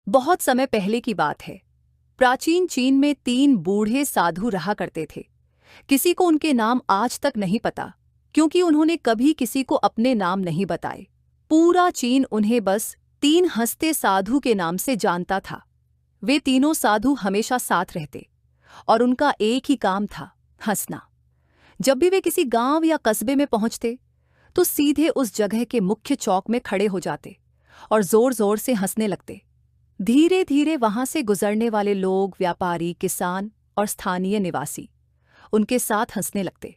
बहुत समय पहले की बात है। प्राचीन चीन में 3 बूढ़े साधु रहा करते थे। किसी को उनके नाम आज तक नहीं पता, क्योंकि उन्होंने कभी किसी को अपने नाम नहीं बताए। पूरा चीन उन्हें बस 3 हंसते साधु के नाम से जानता था। वे तीनों साधु हमेशा साथ रहते और उनका एक ही काम था, हंसना। जब भी वे किसी गांव या कस्बे में पहुंचते तो सीधे उस जगह के मुख्य चौक में खड़े हो जाते और जोर जोर से हंसने लगते। धीरे धीरे वहां से गुजरने वाले लोग, व्यापारी, किसान और स्थानीय निवासी उनके साथ हंसने लगते।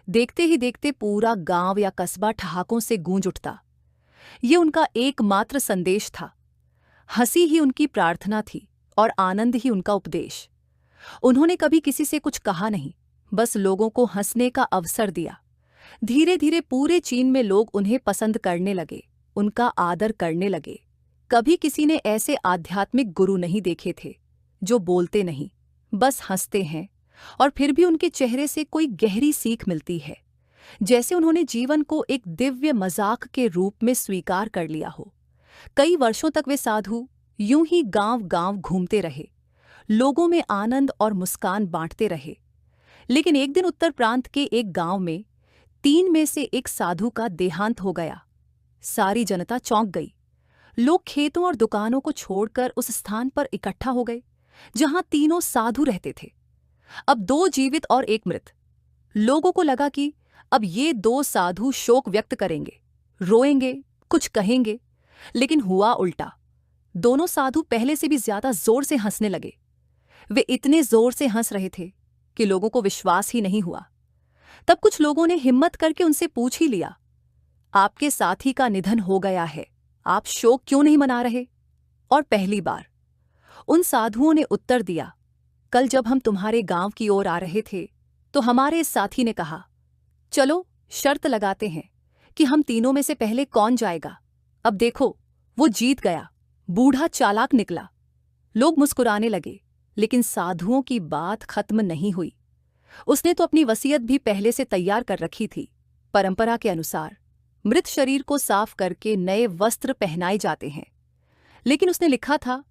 देखते ही देखते पूरा गांव या कस्बा ठहाकों से गूंज उठता। ये उनका एकमात्र संदेश था। हंसी ही उनकी प्रार्थना थी और आनंद ही उनका उपदेश। उन्होंने कभी किसी से कुछ कहा नहीं, बस लोगों को हंसने का अवसर दिया। धीरे धीरे पूरे चीन में लोग उन्हें पसंद करने लगे, उनका आदर करने लगे। कभी किसी ने ऐसे आध्यात्मिक गुरु नहीं देखे थे जो बोलते नहीं, बस हंसते हैं, और फिर भी उनके चेहरे से कोई गहरी सीख मिलती है, जैसे उन्होंने जीवन को एक दिव्य मजाक के रूप में स्वीकार कर लिया हो। कई वर्षों तक वे साधु यूं ही गांव-गांव घूमते रहे, लोगों में आनंद और मुस्कान बांटते रहे। लेकिन एक दिन उत्तर प्रांत के एक गांव में 3 में से एक साधु का देहांत हो गया। सारी जनता चौंक गई। लोग खेतों और दुकानों को छोड़कर उस स्थान पर इकट्ठा हो गए जहां तीनों साधु रहते थे। अब 2 जीवित और 1 मृत। लोगों को लगा कि अब ये 2 साधु शोक व्यक्त करेंगे, रोएंगे, कुछ कहेंगे, लेकिन हुआ उल्टा। दोनों साधु पहले से भी ज्यादा जोर से हंसने लगे। वे इतने जोर से हंस रहे थे कि लोगों को विश्वास ही नहीं हुआ। तब कुछ लोगों ने हिम्मत करके उनसे पूछ ही लिया, आपके साथी का निधन हो गया है, आप शोक क्यों नहीं मना रहे? और पहली बार उन साधुओं ने उत्तर दिया, कल जब हम तुम्हारे गांव की ओर आ रहे थे तो हमारे इस साथी ने कहा, चलो शर्त लगाते हैं कि हम तीनों में से पहले कौन जाएगा। अब देखो, वो जीत गया। बूढ़ा चालाक निकला। लोग मुस्कुराने लगे, लेकिन साधुओं की बात खत्म नहीं हुई। उसने तो अपनी वसीयत भी पहले से तैयार कर रखी थी। परंपरा के अनुसार मृत शरीर को साफ करके नए वस्त्र पहनाए जाते हैं, लेकिन उसने लिखा था,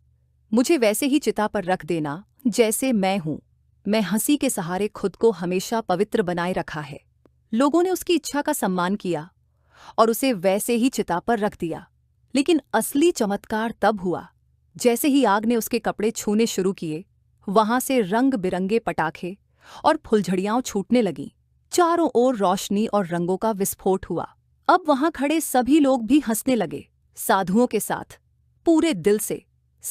मुझे वैसे ही चिता पर रख देना जैसे मैं हूं। मैं हंसी के सहारे खुद को हमेशा पवित्र बनाए रखा है। लोगों ने उसकी इच्छा का सम्मान किया और उसे वैसे ही चिता पर रख दिया। लेकिन असली चमत्कार तब हुआ जैसे ही आग ने उसके कपड़े छूने शुरू किए, वहां से रंग बिरंगे पटाखे और फुलझड़ियां छूटने लगीं। चारों ओर रोशनी और रंगों का विस्फोट हुआ। अब वहां खड़े सभी लोग भी हंसने लगे, साधुओं के साथ, पूरे दिल से।